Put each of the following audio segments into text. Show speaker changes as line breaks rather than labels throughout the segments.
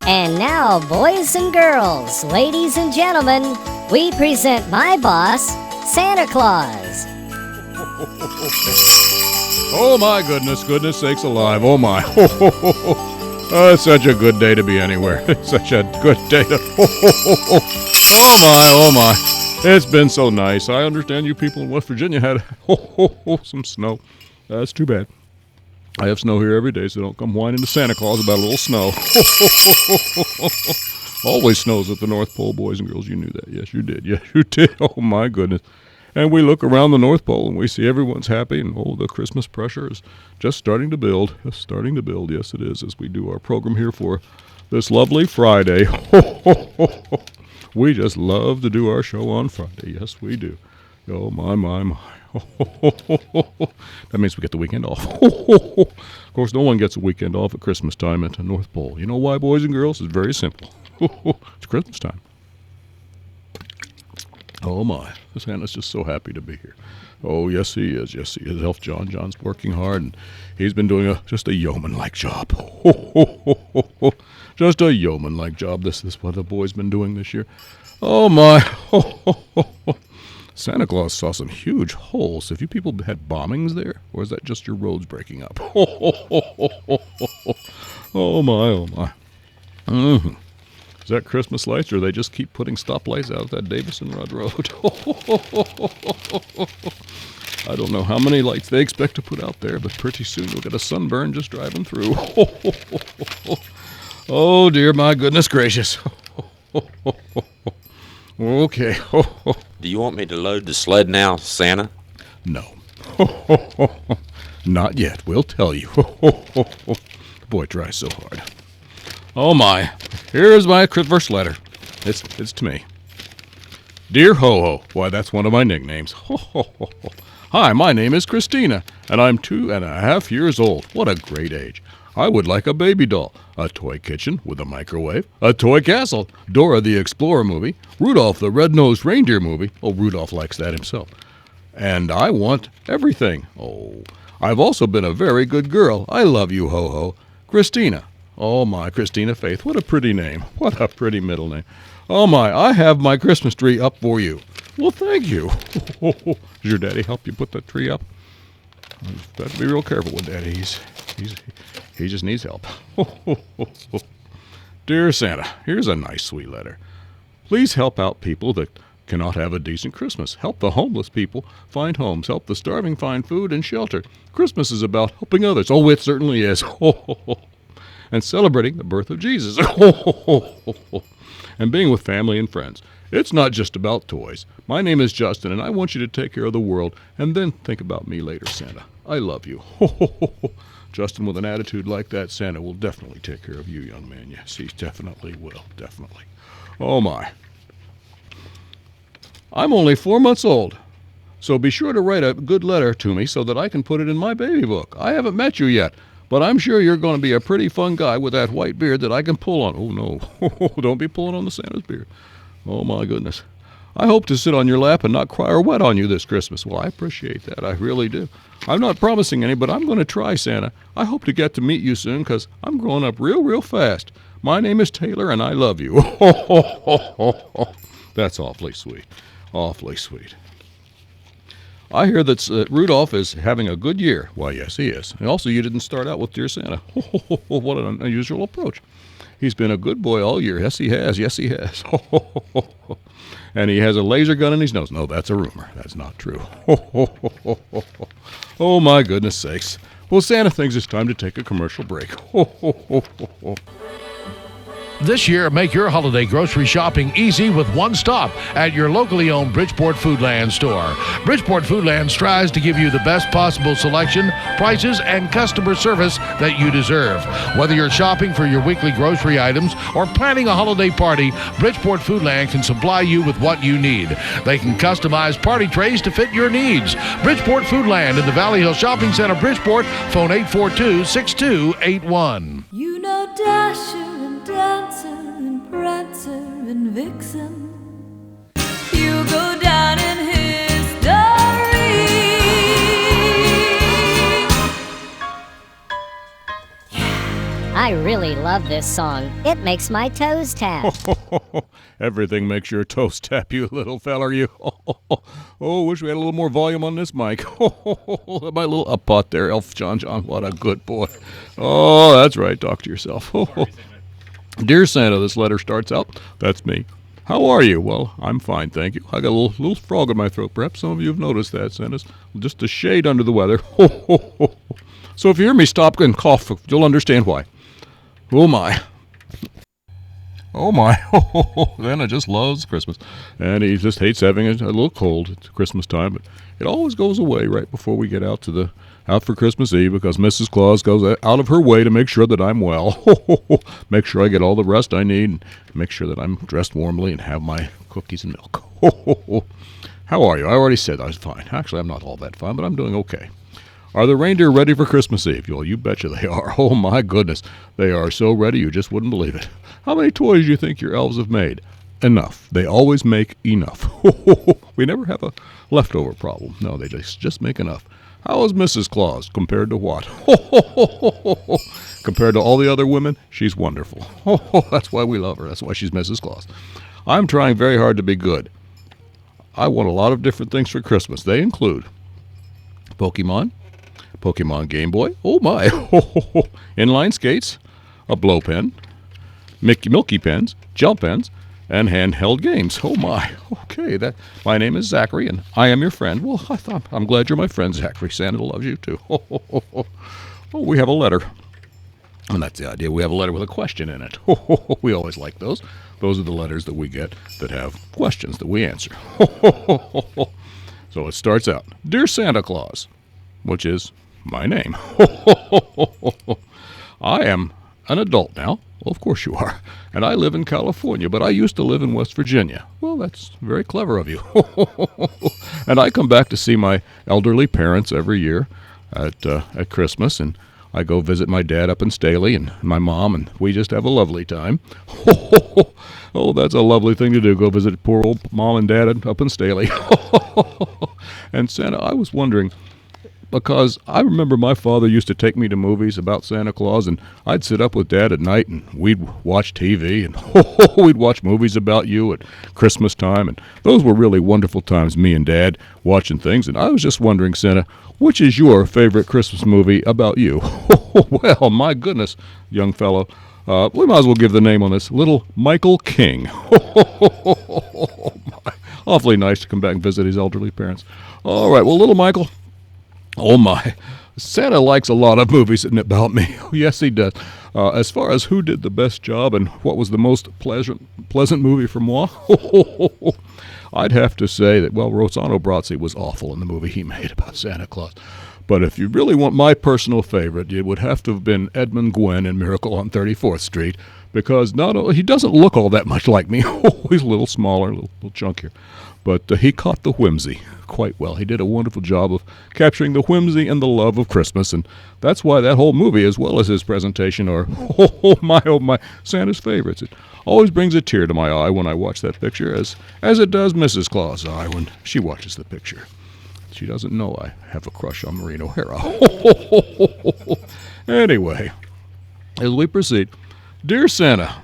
And now, boys and girls, ladies and gentlemen, we present my boss, Santa Claus.
Oh my goodness sakes alive, oh my. It's such a good day to be anywhere. It's such a good day to... Oh my. It's been so nice. I understand you people in West Virginia had some snow. That's too bad. I have snow here every day, so don't come whining to Santa Claus about a little snow. Always snows at the North Pole, boys and girls. You knew that. Yes, you did. Yes, you did. Oh, my goodness. And we look around the North Pole, and we see everyone's happy, and, the Christmas pressure is just starting to build. Yes, it is, as we do our program here for this lovely Friday. We just love to do our show on Friday. Yes, we do. Oh, my. That means we get the weekend off. Of course, no one gets a weekend off at Christmas time at the North Pole. You know why, boys and girls? It's very simple. It's Christmas time. Oh, my. Santa's just so happy to be here. Oh, yes, he is. Elf John's working hard, and he's been doing just a yeoman-like job. Just a yeoman-like job. This is what the boy's been doing this year. Oh, my. Santa Claus saw some huge holes. Have you people had bombings there? Or is that just your roads breaking up? Oh, my. Mm-hmm. Is that Christmas lights, or they just keep putting stoplights out at that Davison Road? I don't know how many lights they expect to put out there, but pretty soon we'll get a sunburn just driving through. Oh, dear, my goodness gracious. Okay.
Do you want me to load the sled now, Santa?
No. Not yet. We'll tell you. The boy tries so hard. Oh, my. Here's my first letter. It's to me. Dear Ho-Ho. Why, that's one of my nicknames. Hi, my name is Christina, and I'm 2.5 years old. What a great age. I would like a baby doll, a toy kitchen with a microwave, a toy castle, Dora the Explorer movie, Rudolph the Red-Nosed Reindeer movie. Oh, Rudolph likes that himself. And I want everything. Oh, I've also been a very good girl. I love you, Ho-Ho. Christina. Oh, my, Christina Faith. What a pretty name. What a pretty middle name. Oh, my, I have my Christmas tree up for you. Well, thank you. Does your daddy help you put that tree up? You have to be real careful with Daddy. He just needs help. Dear Santa, here's a nice, sweet letter. Please help out people that cannot have a decent Christmas. Help the homeless people find homes. Help the starving find food and shelter. Christmas is about helping others. Oh, it certainly is. And celebrating the birth of Jesus. And being with family and friends. It's not just about toys. My name is Justin, and I want you to take care of the world, and then think about me later, Santa. I love you. Justin, with an attitude like that, Santa will definitely take care of you, young man. Yes, he definitely will. Definitely. Oh, my. I'm only 4 months old, so be sure to write a good letter to me so that I can put it in my baby book. I haven't met you yet, but I'm sure you're going to be a pretty fun guy with that white beard that I can pull on. Oh, no. Don't be pulling on the Santa's beard. Oh, my goodness. I hope to sit on your lap and not cry or wet on you this Christmas. Well, I appreciate that. I really do. I'm not promising any, but I'm going to try, Santa. I hope to get to meet you soon because I'm growing up real fast. My name is Taylor, and I love you. That's awfully sweet. Awfully sweet. I hear that Rudolph is having a good year. Why, yes, he is. And also, you didn't start out with Dear Santa. What an unusual approach. He's been a good boy all year. Yes, he has. Yes, he has. And he has a laser gun in his nose. No, that's a rumor. That's not true. Oh, my goodness sakes. Well, Santa thinks it's time to take a commercial break.
This year, make your holiday grocery shopping easy with one stop at your locally owned Bridgeport Foodland store. Bridgeport Foodland strives to give you the best possible selection, prices, and customer service that you deserve. Whether you're shopping for your weekly grocery items or planning a holiday party, Bridgeport Foodland can supply you with what you need. They can customize party trays to fit your needs. Bridgeport Foodland in the Valley Hill Shopping Center, Bridgeport. Phone 842-6281.
You know Dasher and Dancer and Prancer and Vixen, you go down in history.
I really love this song. It makes my toes tap.
Everything makes your toes tap, you little feller, you. Oh, wish we had a little more volume on this mic. My little up-pot there, Elf John. What a good boy. Oh, that's right. Talk to yourself. Dear Santa, this letter starts out. That's me. How are you? Well, I'm fine, thank you. I got a little frog in my throat. Perhaps some of you have noticed that, Santa's just a shade under the weather. So if you hear me stop and cough, you'll understand why. Oh, my. Oh, my. Santa just loves Christmas. And he just hates having a little cold. It's Christmas time, but it always goes away right before we get out for Christmas Eve, because Mrs. Claus goes out of her way to make sure that I'm well. Make sure I get all the rest I need, and make sure that I'm dressed warmly and have my cookies and milk. How are you? I already said I was fine. Actually, I'm not all that fine, but I'm doing okay. Are the reindeer ready for Christmas Eve? Well, you betcha they are. Oh, my goodness. They are so ready you just wouldn't believe it. How many toys do you think your elves have made? Enough. They always make enough. We never have a leftover problem. No, they just make enough. How is Mrs. Claus compared to what? Compared to all the other women, she's wonderful. That's why we love her. That's why she's Mrs. Claus. I'm trying very hard to be good. I want a lot of different things for Christmas. They include Pokemon Game Boy, oh my, inline skates, a blow pen, Milky pens, gel pens, and handheld games. Oh my, okay, my name is Zachary, and I am your friend. Well, I'm glad you're my friend, Zachary. Santa loves you too. Oh, we have a letter. And that's the idea. We have a letter with a question in it. We always like those. Those are the letters that we get that have questions that we answer. So it starts out, Dear Santa Claus, which is my name. I am an adult now. Well, of course you are. And I live in California, but I used to live in West Virginia. Well, that's very clever of you. And I come back to see my elderly parents every year at Christmas, and I go visit my dad up in Staley and my mom, and we just have a lovely time. Oh, that's a lovely thing to do, go visit poor old mom and dad up in Staley. And Santa, I was wondering, because I remember my father used to take me to movies about Santa Claus, and I'd sit up with Dad at night, and we'd watch TV, and we'd watch movies about you at Christmas time, and those were really wonderful times, me and Dad watching things. And I was just wondering, Santa, which is your favorite Christmas movie about you? Well, my goodness, young fellow, we might as well give the name on this, Little Michael King. Awfully nice to come back and visit his elderly parents. All right, well, Little Michael, oh my, Santa likes a lot of movies about me. Yes, he does. As far as who did the best job and what was the most pleasant movie for moi, I'd have to say that, well, Rossano Brazzi was awful in the movie he made about Santa Claus. But if you really want my personal favorite, it would have to have been Edmund Gwenn in Miracle on 34th Street, because he doesn't look all that much like me. He's a little smaller, a little chunkier. But he caught the whimsy quite well. He did a wonderful job of capturing the whimsy and the love of Christmas, and that's why that whole movie, as well as his presentation, are, oh my, Santa's favorites. It always brings a tear to my eye when I watch that picture, as it does Mrs. Claus' eye when she watches the picture. She doesn't know I have a crush on Maureen O'Hara. Anyway, as we proceed, Dear Santa,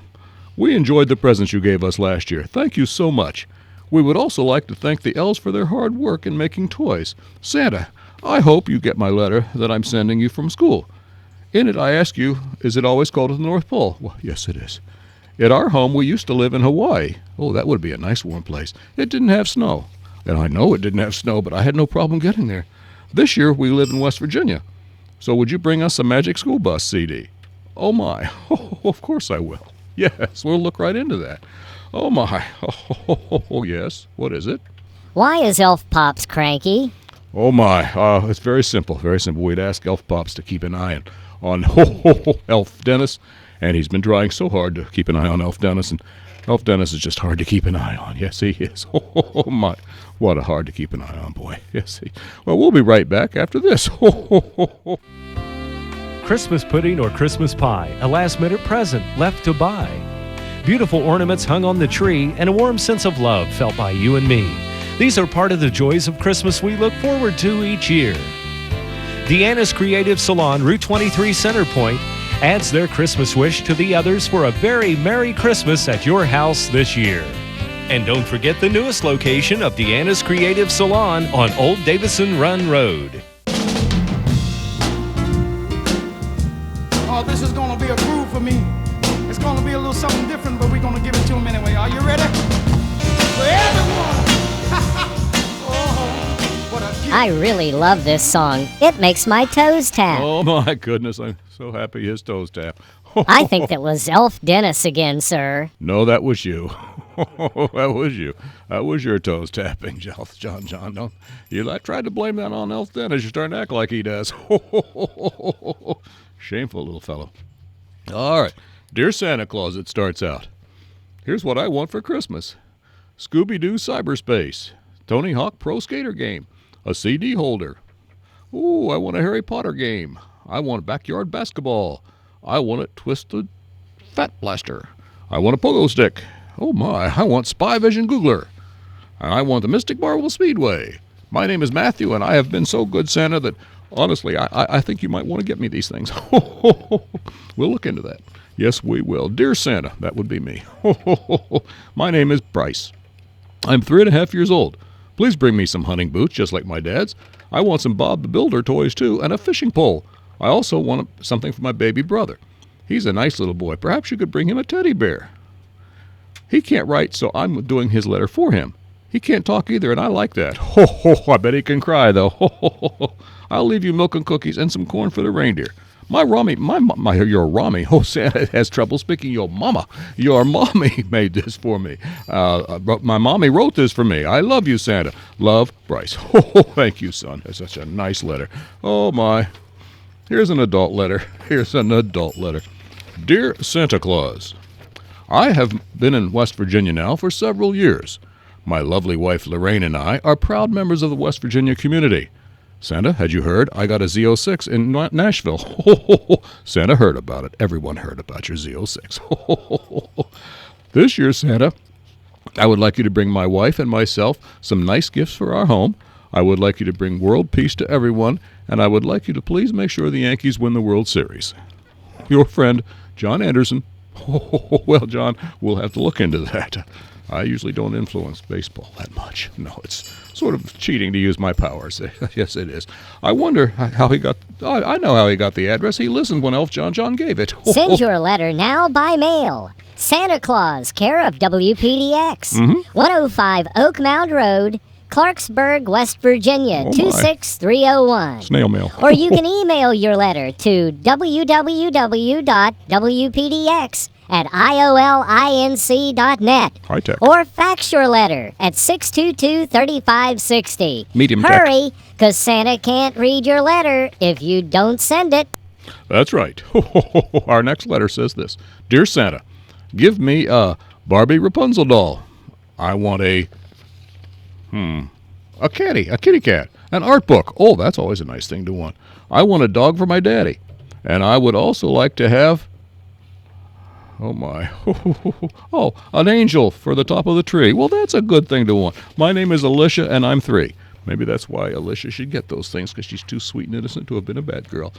we enjoyed the presents you gave us last year. Thank you so much. We would also like to thank the elves for their hard work in making toys. Santa, I hope you get my letter that I'm sending you from school. In it I ask you, is it always cold at the North Pole? Well, yes, it is. At our home, we used to live in Hawaii. Oh, that would be a nice warm place. It didn't have snow. And I know it didn't have snow, but I had no problem getting there. This year, we live in West Virginia. So would you bring us a Magic School Bus CD? Oh, my. Oh, of course I will. Yes, we'll look right into that. Oh, my. Oh, yes. What is it?
Why is Elf Pops cranky?
Oh, my. It's very simple, very simple. We'd ask Elf Pops to keep an eye on Elf Dennis, and he's been trying so hard to keep an eye on Elf Dennis, and Elf Dennis is just hard to keep an eye on. Yes, he is. Oh, my. What a hard to keep an eye on, boy. Yes, he. Well, we'll be right back after this.
Christmas pudding or Christmas pie, a last-minute present left to buy. Beautiful ornaments hung on the tree and a warm sense of love felt by you and me. These are part of the joys of Christmas we look forward to each year. Deanna's Creative Salon, Route 23 Center Point, adds their Christmas wish to the others for a very Merry Christmas at your house this year. And don't forget the newest location of Deanna's Creative Salon on Old Davison Run Road.
Oh, this is going to be a groove for me. It's going to be a little something different, but we're going to give it to them anyway. Are you ready? For everyone. Oh, what a gift.
I really love this song. It makes my toes tap.
Oh, my goodness. I'm so happy his toes tap.
I think that was Elf Dennis again, sir.
No, that was you. That was you. That was your toes tapping, John. Don't you tried to blame that on Elf Dennis. You're starting to act like he does. Shameful little fellow. All right. Dear Santa Claus, it starts out. Here's what I want for Christmas. Scooby-Doo Cyberspace. Tony Hawk Pro Skater game. A CD holder. Ooh, I want a Harry Potter game. I want backyard basketball. I want a Twisted Fat Blaster. I want a pogo stick. Oh my, I want Spy Vision Googler. And I want the Mystic Marvel Speedway. My name is Matthew, and I have been so good, Santa, that honestly, I think you might want to get me these things. We'll look into that. Yes, we will. Dear Santa, that would be me. My name is Bryce. I'm 3.5 years old. Please bring me some hunting boots, just like my dad's. I want some Bob the Builder toys, too, and a fishing pole. I also want something for my baby brother. He's a nice little boy. Perhaps you could bring him a teddy bear. He can't write, so I'm doing his letter for him. He can't talk either, and I like that. Ho, ho, I bet he can cry, though. Ho, ho, ho, ho. I'll leave you milk and cookies and some corn for the reindeer. Your Rami, oh, Santa has trouble speaking. Your mommy made this for me. My mommy wrote this for me. I love you, Santa. Love, Bryce. Oh, thank you, son. That's such a nice letter. Oh, my. Here's an adult letter. Dear Santa Claus, I have been in West Virginia now for several years. My lovely wife Lorraine and I are proud members of the West Virginia community. Santa, had you heard? I got a Z06 in Nashville. Santa heard about it. Everyone heard about your Z06. This year, Santa, I would like you to bring my wife and myself some nice gifts for our home. I would like you to bring world peace to everyone, and I would like you to please make sure the Yankees win the World Series. Your friend, John Anderson. Well, John, we'll have to look into that. I usually don't influence baseball that much. No, it's sort of cheating to use my powers. Yes, it is. I wonder how he got... I know how he got the address. He listened when Elf John gave it.
Send your letter now by mail. Santa Claus, care of WPDX. 105 Oak Mound Road, Clarksburg, West Virginia, 26301.
Snail mail.
Or you can email your letter to www.wpdx@iolinc.net.
High tech.
Or fax your letter at 622-3560.
Medium tech.
Hurry, because Santa can't read your letter if you don't send it.
That's right. Our next letter says this. Dear Santa, give me a Barbie Rapunzel doll. I want a kitty cat, an art book. Oh, that's always a nice thing to want. I want a dog for my daddy. And I would also like to have, an angel for the top of the tree. Well, that's a good thing to want. My name is Alicia, and I'm 3. Maybe that's why Alicia should get those things, because she's too sweet and innocent to have been a bad girl.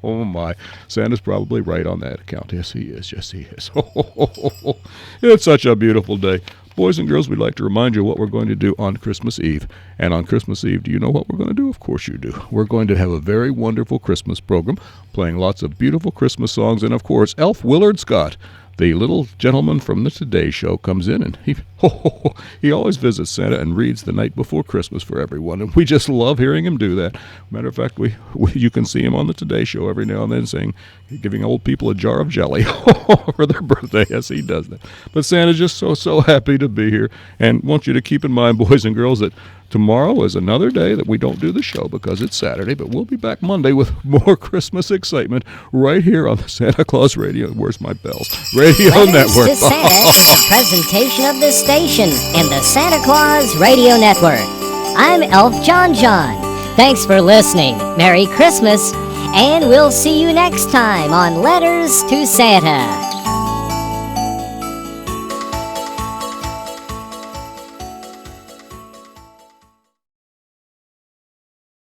Oh, my. Santa's probably right on that account. Yes, he is. Yes, he is. It's such a beautiful day. Boys and girls, we'd like to remind you what we're going to do on Christmas Eve. And on Christmas Eve, do you know what we're going to do? Of course you do. We're going to have a very wonderful Christmas program, playing lots of beautiful Christmas songs. And, of course, Elf Willard Scott, the little gentleman from the Today Show, comes in, and he always visits Santa and reads the night before Christmas for everyone. And we just love hearing him do that. Matter of fact, you can see him on the Today Show every now and then giving old people a jar of jelly for their birthday. Yes, he does that. But Santa's just so happy to be here, and want you to keep in mind, boys and girls, that tomorrow is another day that we don't do the show because it's Saturday, but we'll be back Monday with more Christmas excitement right here on the Santa Claus Radio. Where's my bells? Radio
Letters
Network.
to Santa is a presentation of this station and the Santa Claus Radio Network. I'm Elf John. Thanks for listening. Merry Christmas, and we'll see you next time on Letters to Santa.